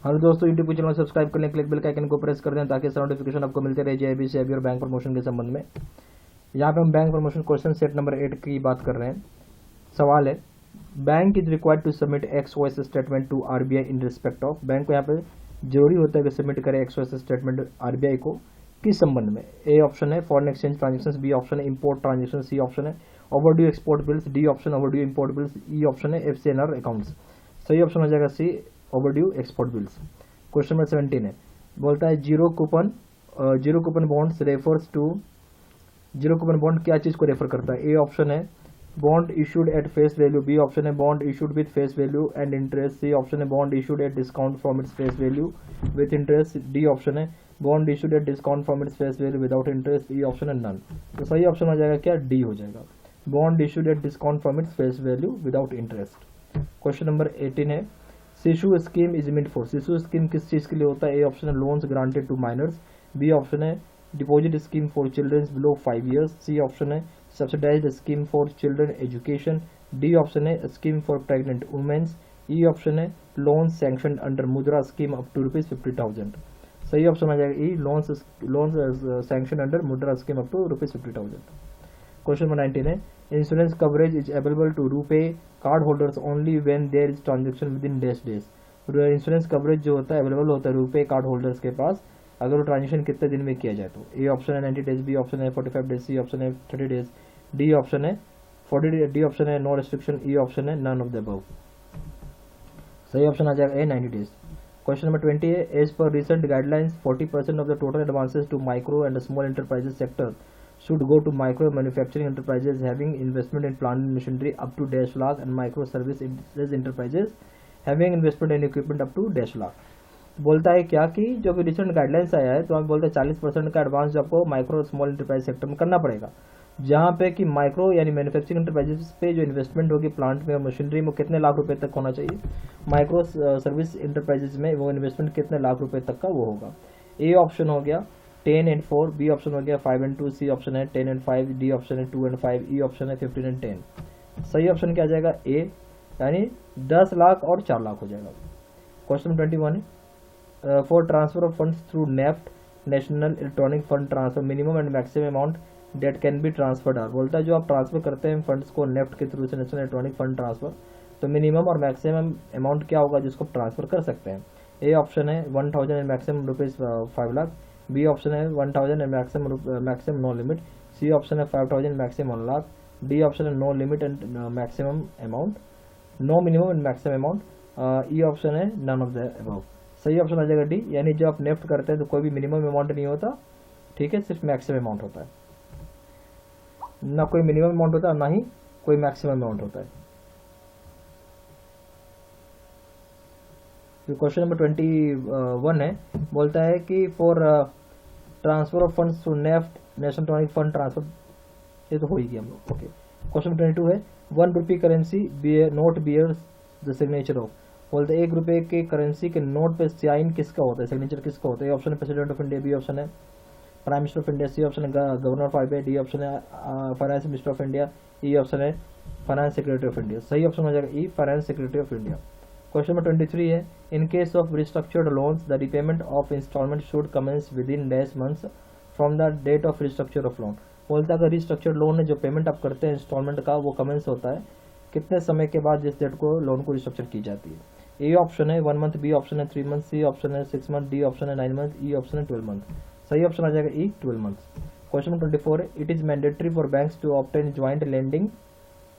Hello दोस्तों, YouTube के channel subscribe कर लें, क्लिक बेल का आइकन को प्रेस कर दें ताकि इस नोटिफिकेशन आपको मिलते रहे जेआईबी से और बैंक प्रमोशन के संबंध में। यहाँ पे हम bank promotion question set number 8 की बात कर रहे हैं। सवाल है, bank is required to submit XOS statement to RBI in respect of. Bank को यहाँ पे जरूरी होता है कि सबमिट करे एक्सओएस स्टेटमेंट आरबीआई को किस संबंध में। ए ऑप्शन है foreign exchange transaction, B option है इंपोर्ट ट्रांजेक्शन, सी ऑप्शन है overdue export bills, D option overdue import bills, E option है एफसीएनआर अकाउंट्स। सही ऑप्शन हो जाएगा C overdue export bills. Question number 17 है, बोलता है zero coupon bonds refers to. Zero coupon bond क्या चीज को रेफर करता है। ए ऑप्शन है bond issued at face value, B option है bond issued with face value and interest, C option है bond issued at discount from its face value with interest, D option है bond issued at discount from its face value without interest, E option है none. तो सही option हो जाएगा क्या, D हो जाएगा, bond issued at discount from its face value without interest. Question number 18 है, Shishu scheme is meant for. Shishu scheme किस चीज के लिए होता है। ए ऑप्शन है loans granted to minors, B option है deposit scheme for children below 5 years, C option है subsidised scheme for children education, D option है scheme for pregnant womens, E option है loan sanctioned under Mudra scheme up to ₹50,000। सही option आ जाएगा E loan sanction under Mudra scheme up to ₹50,000। Question number 19 है, insurance coverage is available to RuPay card holders only when there is transaction with in days. Insurance coverage जो होता है available होता है रूपे card holders के पास अगर वो ट्रांजेक्शन कितने दिन में किया जाए तो। ए ऑप्शन है 90 days, बी ऑप्शन है 45 days, सी ऑप्शन है 30 days, डी ऑप्शन है 40 days, डी ऑप्शन है नो रिस्ट्रिक्शन, ई ऑप्शन है नन ऑफ द अबव। सही ऑप्शन आ जाएगा ए 90 days। क्वेश्चन नंबर 20 है, as per recent guidelines 40% of the total advances to micro and small enterprises sector should go to micro manufacturing enterprises having investment in plant and machinery up to -lakh and micro service enterprises having investment in equipment up to -lakh। बोलता है क्या कि जो भी recent guidelines आया है तो हमें बोलता है 40% का एडवांस जो आपको माइक्रो और स्मॉल एंटरप्राइज सेक्टर में करना पड़ेगा, जहाँ पे कि माइक्रो यानी मैन्युफैक्चरिंग एंटरप्राइजेस पे जो इन्वेस्टमेंट होगी प्लांट में और मशीनरी में कितने लाख रुपए तक होना चाहिए। माइक्रो सर्विस एंटरप्राइजेस में वो इन्वेस्टमेंट कितने लाख रुपए तक का वो होगा। ए ऑप्शन हो गया 10 and 4, बी ऑप्शन हो गया 5 and 2, सी ऑप्शन है 10 and 5, डी ऑप्शन है 2 and 5, ई ऑप्शन है 15 and 10। सही ऑप्शन क्या आ जाएगा ए, यानी 10 लाख और 4 लाख हो जाएगा। क्वेश्चन 21 है, for transfer of funds through NEFT national electronic fund transfer minimum and maximum amount that can be transferred are. बोलता है जो आप ट्रांसफर करते हैं फंड्स को नेफ्ट के थ्रू से नेशनल इलेक्ट्रॉनिक फंड ट्रांसफर, तो मिनिमम और मैक्सिमम अमाउंट क्या होगा जिसको ट्रांसफर कर सकते हैं। ए ऑप्शन है 1000 and maximum ₹5 lakh, B option है 1000 and maximum no limit, C option है 5000 मैक्सिमम 1 लाख, डी ऑप्शन है no limit and maximum amount, no minimum and maximum amount, E option है नन ऑफ द अबव। सही option आ जाएगा D, यानी जब आप नेफ्ट करते हैं तो कोई भी मिनिमम अमाउंट नहीं होता, ठीक है, सिर्फ मैक्सिमम अमाउंट होता है, ना कोई मिनिमम अमाउंट होता है ना ही कोई मैक्सिमम अमाउंट होता है। क्वेश्चन नंबर 21 है, बोलता है कि for transfer of funds to NEFT national electronic fund transfer, ये तो हो ही गया हम लोग। ओके, क्वेश्चन नंबर 22 है, 1 rupee currency note bears the signature of. बोलते हैं 1 रुपए के करेंसी के नोट पे साइन किसका होता है, सिग्नेचर किसका होता है। ऑप्शन है president of India, B option है prime minister of India, C option है governor of RBI, D option है finance minister of India, E option है फाइनेंस सेक्रेटरी ऑफ इंडिया। सही ऑप्शन हो जाएगा E finance secretary of India. Question number 23 है, in case of restructured loans the repayment of instalment should commence within dash months from the date of restructure of loan. बोलता है अगर restructured loan है जो payment आप करते हैं instalment का वो कमेंस होता है कितने समय के बाद जिस डेट को लोन को रिस्ट्रक्चर की जाती है। ए ऑप्शन है 1 month, बी ऑप्शन है 3 months, सी ऑप्शन है 6 months, डी ऑप्शन है 9 months, ई ऑप्शन है 12 months। सही ऑप्शन आ जाएगा ई 12 months। क्वेश्चन नंबर 24 है, it is mandatory for banks to obtain joint lending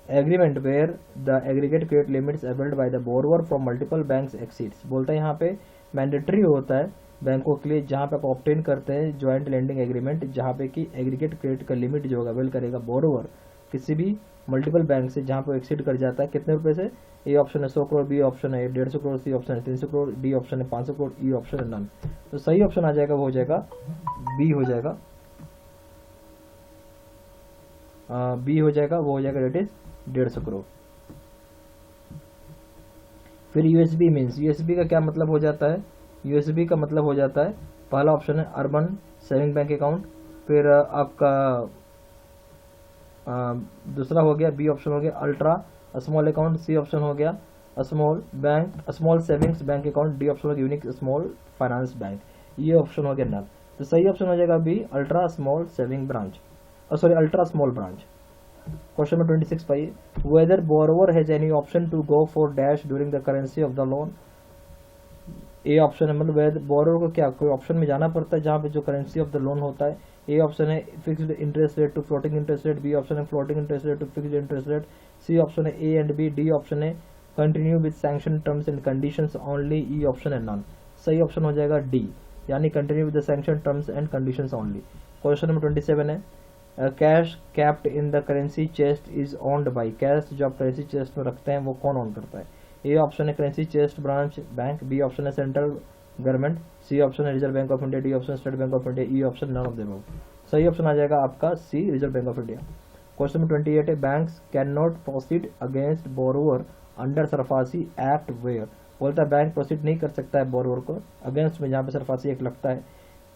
agreement where the aggregate credit limits availed by the borrower from multiple banks exceeds. बोलता है यहाँ पे मैंडेटरी होता है बैंकों के लिए जहाँ पे आप ऑब्टेन करते हैं ज्वाइंट लेंडिंग एग्रीमेंट जहाँ पे कि एग्रीगेट क्रेडिट का लिमिट जो होगा अवेल करेगा बोरोवर किसी भी मल्टीपल बैंक से जहाँ पे एक्सीड कर जाता है कितने रुपए से। ए ऑप्शन है 100 करोड़, बी ऑप्शन है 150 करोड़, सी ऑप्शन है 300 करोड़, डी ऑप्शन है 500 करोड़, ई ऑप्शन है नन। तो सही ऑप्शन आ जाएगा वो हो जाएगा बी हो जाएगा, बी हो जाएगा वो हो जाएगा डेट इज 150 करोड़। फिर यूएसबी मीन्स, यूएसबी का क्या मतलब हो जाता है। यूएसबी का मतलब हो जाता है पहला ऑप्शन है अर्बन सेविंग बैंक अकाउंट, फिर आपका दूसरा हो गया बी ऑप्शन हो गया ultra small account, C option हो गया small savings bank account, D option होगा यूनिक स्मॉल फाइनेंस बैंक, ये ऑप्शन हो गया नल। तो सही ऑप्शन हो जाएगा B ultra small saving branch, sorry ultra small branch. Question number 26 पाइए, whether borrower has any option to go for dash during the currency of the loan. A option है, मतलब borrower को क्या कोई ऑप्शन में जाना पड़ता है जहां पे जो करेंसी ऑफ द लोन होता है। ए ऑप्शन है fixed interest rate to floating interest rate, B option है floating interest rate to fixed interest rate, C option है A and B, D option है continue with sanction terms and conditions only, E option है none. सही option हो जाएगा D, यानी continue with the sanction terms and conditions only. Question number 27 है, cash kept in the currency chest is owned by, cash जो आप currency chest में रखते हैं वो कौन ऑन करता है। ए ऑप्शन है currency chest branch bank, B option है सेंट्रल गवर्नमेंट, सी ऑप्शन है Reserve Bank of India, D option State Bank of India, E option none of the above. सही ऑप्शन आ जाएगा आपका C Reserve Bank of India. Question number 28 है, banks can not proceed against borrower under SARFAESI act where, बोलता है bank proceed नहीं कर सकता है बोरोवर को अगेंस्ट में जहाँ पे सरफासी एक्ट लगता है।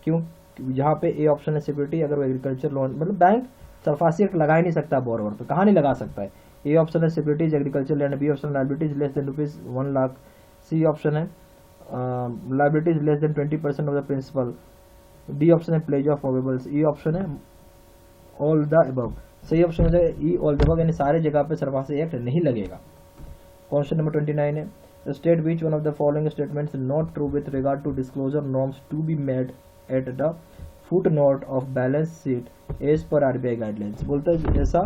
क्यों? जहाँ पे ए ऑप्शन है सिक्योरिटी, अगर वो एग्रीकल्चर लोन, मतलब बैंक सरफासी एक्ट लगा ही नहीं सकता बोरोवर पे, कहाँ नहीं लगा सकता है। ए ऑप्शन है securities agriculture land, B option liabilities less than ₹1 lakh, C option है liabilities less than 20% of the principal, D option है pledge of movables, E option है ऑल द अबव। सही ऑप्शन हो जाएगा ई ऑल द अबव, यानी सारे जगह पे सरफासी एक्ट नहीं लगेगा। क्वेश्चन नंबर 29 है, state which one of the following statements not true with regard to disclosure norms to be made at the footnote of balance sheet as per RBI guidelines. बोलता है जैसा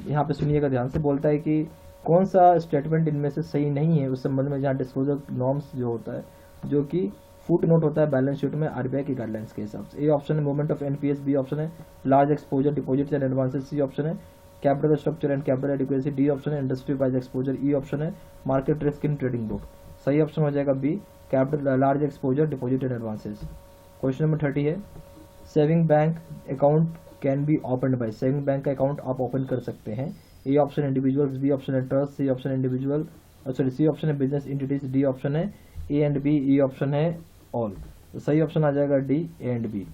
यहाँ पे सुनिएगा ध्यान से, बोलता है कि कौन सा स्टेटमेंट इनमें से सही नहीं है उस संबंध में जहाँ डिस्क्लोजर नॉर्म्स जो होता है, जो कि फुट नोट होता है बैलेंस शीट में आरबीआई की गाइडलाइंस के हिसाब से। ए ऑप्शन है movement of NPAs, B option है large exposure deposits and advances, C option है capital structure and capital adequacy, D option है industry wise exposure, E option है market risk in trading book. सही option हो जाएगा B capital large exposure deposit and advances. Question number 30 है, saving bank account can be open by, saving bank का account आप open कर सकते हैं। A option individuals, B option है trust, C option individual, sorry C option है business entities, D option है A and B, E option है all. तो सही ऑप्शन आ जाएगा डी ए एंड बी।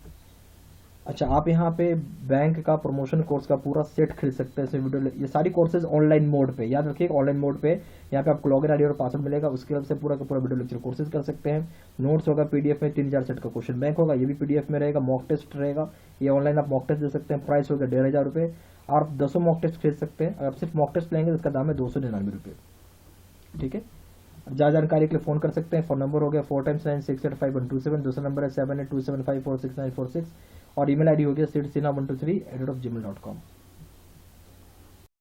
अच्छा, आप यहाँ पे बैंक का प्रमोशन कोर्स का पूरा सेट खरीद सकते हैं इसमें वीडियो, ये सारी कोर्सेज ऑनलाइन मोड पे, याद रखिए ऑनलाइन मोड पे, यहाँ पे आपको लॉगिन आईडी और पासवर्ड मिलेगा, उसके बाद से पूरा का पूरा वीडियो लेक्चर कोर्सेज कर सकते हैं। नोट्स होगा पीडीएफ में, 3000 सेट का क्वेश्चन बैंक होगा, ये भी पीडीएफ में रहेगा, मॉक टेस्ट रहेगा, ये ऑनलाइन आप मॉक टेस्ट दे सकते हैं। प्राइस होगा 1500 रुपये, आप 200 मॉक टेस्ट खरीद सकते हैं। अगर आप सिर्फ मॉक टेस्ट लेंगे तो इसका दाम है 299 रुपये। ठीक है, ज्यादा जानकारी के लिए फोन कर सकते हैं। फोन नंबर हो गया 4 times 9685127, दूसरा नंबर है 7827546946 और ईमेल आईडी हो गया sidsinha123@gmail.com।